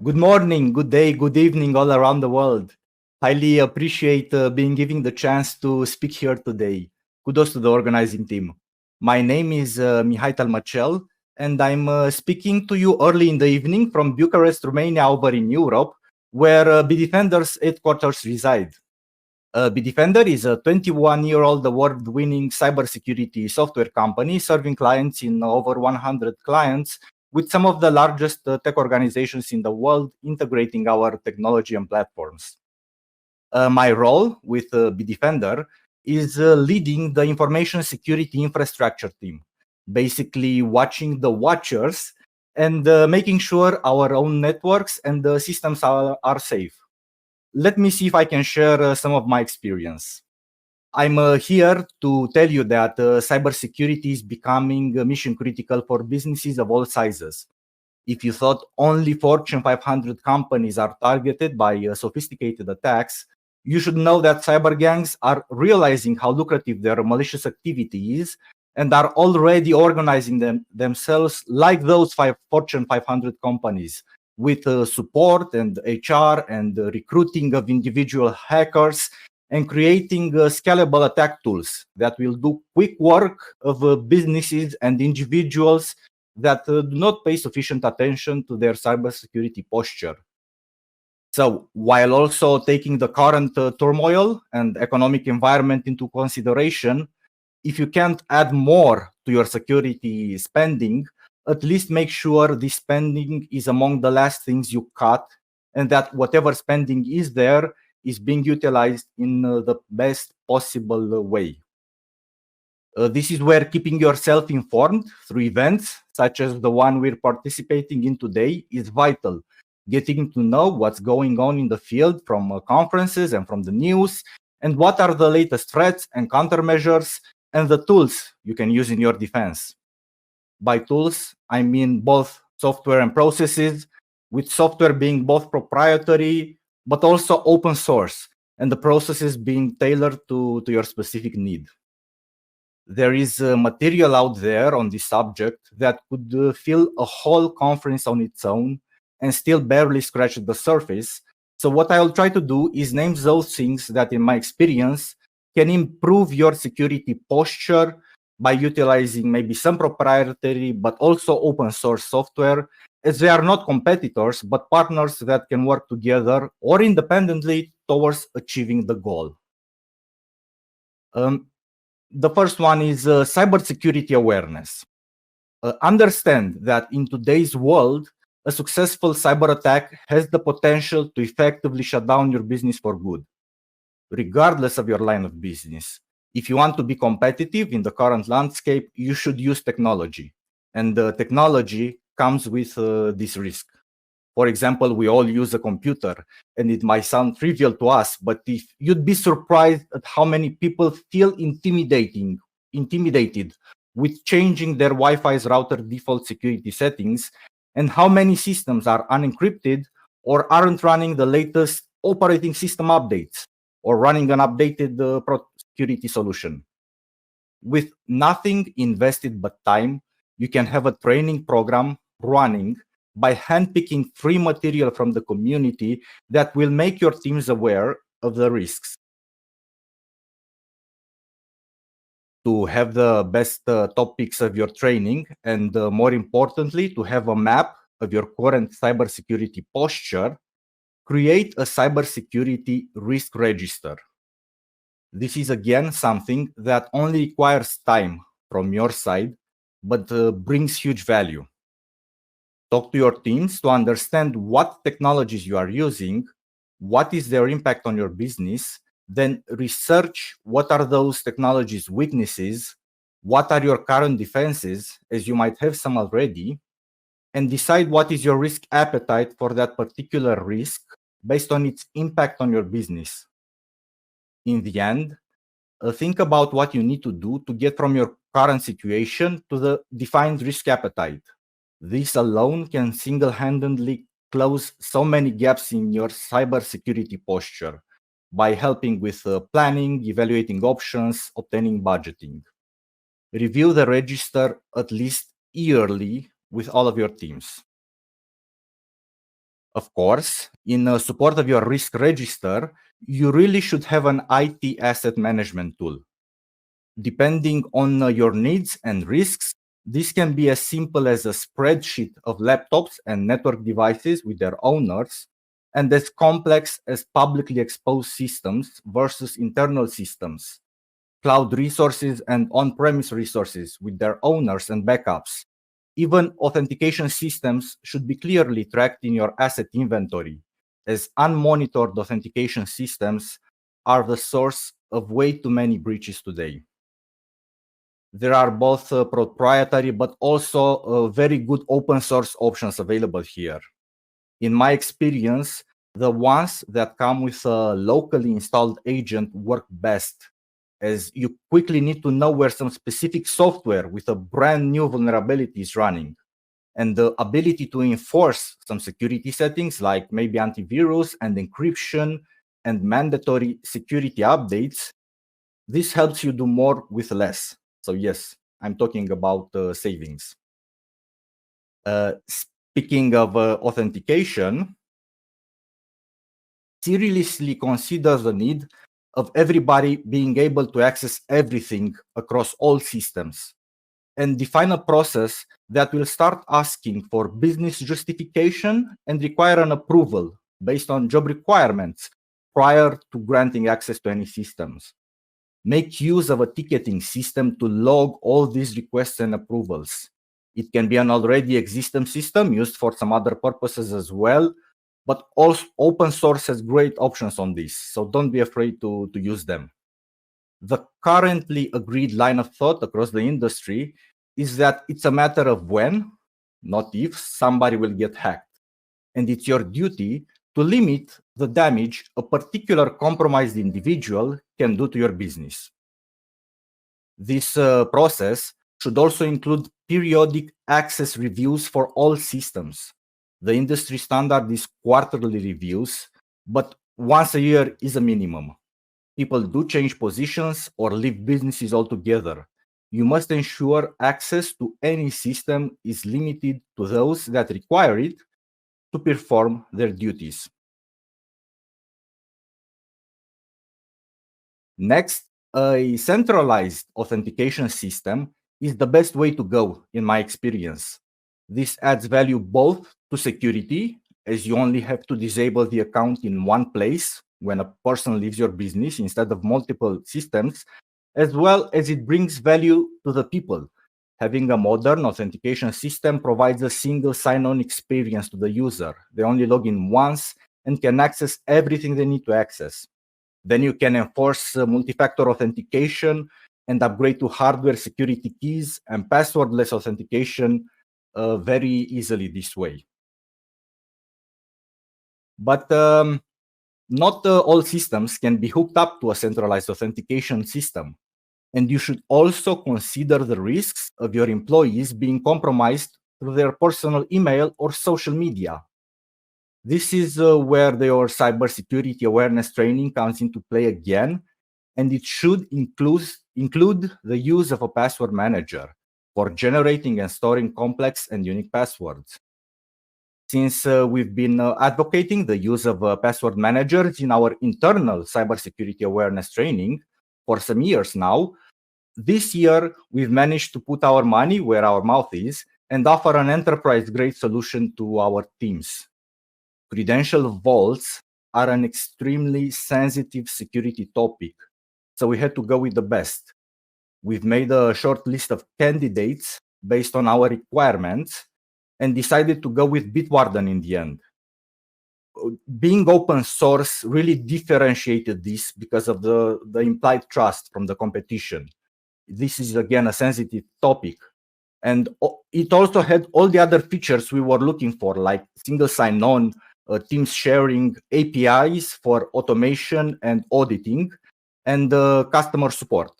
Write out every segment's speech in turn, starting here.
Good morning, good day, good evening all around the world. Highly appreciate being given the chance to speak here today. Kudos to the organizing team. My name is Mihai Talmacel, and I'm speaking to you early in the evening from Bucharest, Romania, over in Europe, where Bitdefender's headquarters reside. Bitdefender is a 21-year-old award-winning cybersecurity software company serving clients in over 100 clients with some of the largest tech organizations in the world integrating our technology and platforms. My role with Bitdefender is leading the information security infrastructure team, basically watching the watchers and making sure our own networks and the systems are safe. Let me see if I can share some of my experience. I'm here to tell you that cybersecurity is becoming mission critical for businesses of all sizes. If you thought only Fortune 500 companies are targeted by sophisticated attacks, you should know that cyber gangs are realizing how lucrative their malicious activity is and are already organizing themselves like those Fortune 500 companies with support and HR and recruiting of individual hackers and creating scalable attack tools that will do quick work of businesses and individuals that do not pay sufficient attention to their cybersecurity posture. So, while also taking the current turmoil and economic environment into consideration, if you can't add more to your security spending, at least make sure this spending is among the last things you cut and that whatever spending is there is being utilized in the best possible way. This is where keeping yourself informed through events such as the one we're participating in today is vital. Getting to know what's going on in the field from conferences and from the news, and what are the latest threats and countermeasures and the tools you can use in your defense. By tools, I mean both software and processes, with software being both proprietary but also open source, and the processes being tailored to your specific need. There is material out there on this subject that could fill a whole conference on its own and still barely scratch the surface. So what I'll try to do is name those things that, in my experience, can improve your security posture by utilizing maybe some proprietary but also open source software, as they are not competitors but partners that can work together or independently towards achieving the goal. The first one is cybersecurity awareness. Understand that in today's world, a successful cyber attack has the potential to effectively shut down your business for good, regardless of your line of business. If you want to be competitive in the current landscape, you should use technology. And technology comes with this risk. For example, we all use a computer, and it might sound trivial to us, but if you'd be surprised at how many people feel intimidated with changing their Wi-Fi's router default security settings, and how many systems are unencrypted or aren't running the latest operating system updates or running an updated security solution. With nothing invested but time, you can have a training program running by handpicking free material from the community that will make your teams aware of the risks. To have the best topics of your training, and more importantly, to have a map of your current cybersecurity posture, create a cybersecurity risk register. This is again something that only requires time from your side, but brings huge value. Talk to your teams to understand what technologies you are using, what is their impact on your business, then research what are those technologies' weaknesses, what are your current defenses, as you might have some already, and decide what is your risk appetite for that particular risk based on its impact on your business. In the end, think about what you need to do to get from your current situation to the defined risk appetite. This alone can single-handedly close so many gaps in your cybersecurity posture by helping with planning, evaluating options, obtaining budgeting. Review the register at least yearly with all of your teams. Of course, in support of your risk register, you really should have an IT asset management tool. Depending on your needs and risks, this can be as simple as a spreadsheet of laptops and network devices with their owners, and as complex as publicly exposed systems versus internal systems, cloud resources and on-premise resources with their owners and backups. Even authentication systems should be clearly tracked in your asset inventory, as unmonitored authentication systems are the source of way too many breaches today. There are both proprietary but also very good open source options available here. In my experience, the ones that come with a locally installed agent work best, as you quickly need to know where some specific software with a brand new vulnerability is running. And the ability to enforce some security settings like maybe antivirus and encryption and mandatory security updates, this helps you do more with less. So yes, I'm talking about savings. Speaking of authentication, seriously consider the need of everybody being able to access everything across all systems, and define a process that will start asking for business justification and require an approval based on job requirements prior to granting access to any systems. Make use of a ticketing system to log all these requests and approvals. It can be an already existing system used for some other purposes as well, but also open source has great options on this, so don't be afraid to use them. The currently agreed line of thought across the industry is that it's a matter of when, not if, somebody will get hacked. And it's your duty to limit the damage a particular compromised individual can do to your business. This process should also include periodic access reviews for all systems. The industry standard is quarterly reviews, but once a year is a minimum. People do change positions or leave businesses altogether. You must ensure access to any system is limited to those that require it to perform their duties. Next, a centralized authentication system is the best way to go, in my experience. This adds value both to security, as you only have to disable the account in one place when a person leaves your business instead of multiple systems, as well as it brings value to the people. Having a modern authentication system provides a single sign-on experience to the user. They only log in once and can access everything they need to access. Then you can enforce multi-factor authentication and upgrade to hardware security keys and passwordless authentication very easily this way. But not all systems can be hooked up to a centralized authentication system. And you should also consider the risks of your employees being compromised through their personal email or social media. This is where your cybersecurity awareness training comes into play again, and it should include the use of a password manager for generating and storing complex and unique passwords. Since we've been advocating the use of password managers in our internal cybersecurity awareness training for some years now, this year we've managed to put our money where our mouth is and offer an enterprise-grade solution to our teams. Credential vaults are an extremely sensitive security topic, so we had to go with the best. We've made a short list of candidates based on our requirements and decided to go with Bitwarden in the end. Being open source really differentiated this because of the implied trust from the competition. This is again a sensitive topic. And it also had all the other features we were looking for, like single sign-on, Teams sharing, APIs for automation and auditing, and customer support.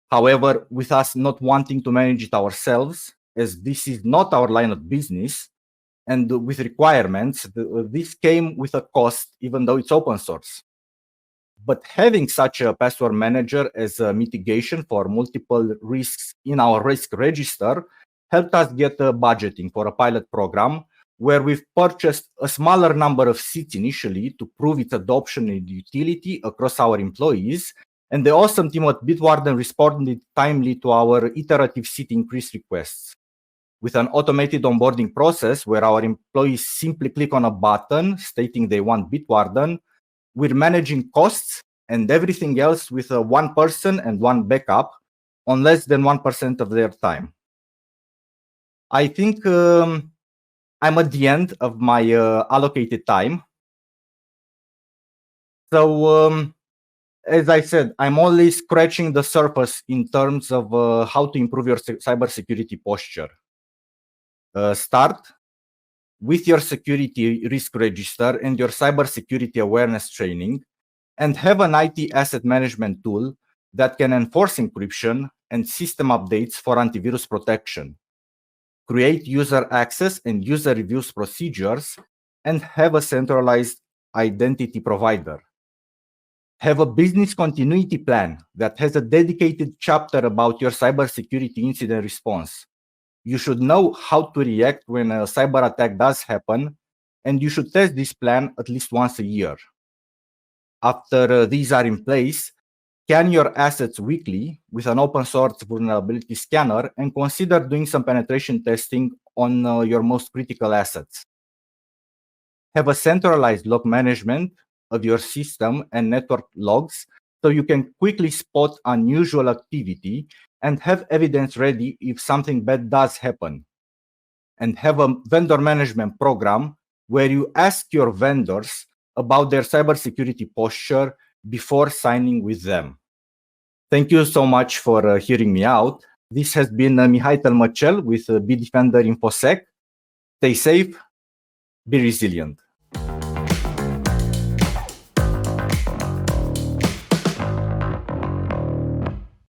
However, with us not wanting to manage it ourselves, as this is not our line of business, and with requirements, this came with a cost, even though it's open source. But having such a password manager as a mitigation for multiple risks in our risk register helped us get budgeting for a pilot program where we've purchased a smaller number of seats initially to prove its adoption and utility across our employees. And the awesome team at Bitwarden responded timely to our iterative seat increase requests with an automated onboarding process where our employees simply click on a button stating they want Bitwarden. We're managing costs and everything else with a one person and one backup on less than 1% of their time. I think I'm at the end of my allocated time. So as I said, I'm only scratching the surface in terms of how to improve your cybersecurity posture. Start with your security risk register and your cybersecurity awareness training, and have an IT asset management tool that can enforce encryption and system updates for antivirus protection. Create user access and user reviews procedures, and have a centralized identity provider. Have a business continuity plan that has a dedicated chapter about your cybersecurity incident response. You should know how to react when a cyber attack does happen, and you should test this plan at least once a year. After these are in place, scan your assets weekly with an open source vulnerability scanner and consider doing some penetration testing on your most critical assets. Have a centralized log management of your system and network logs so you can quickly spot unusual activity and have evidence ready if something bad does happen. And have a vendor management program where you ask your vendors about their cybersecurity posture before signing with them. Thank you so much for hearing me out. This has been Mihai Talmacel with Bitdefender InfoSec. Stay safe, be resilient.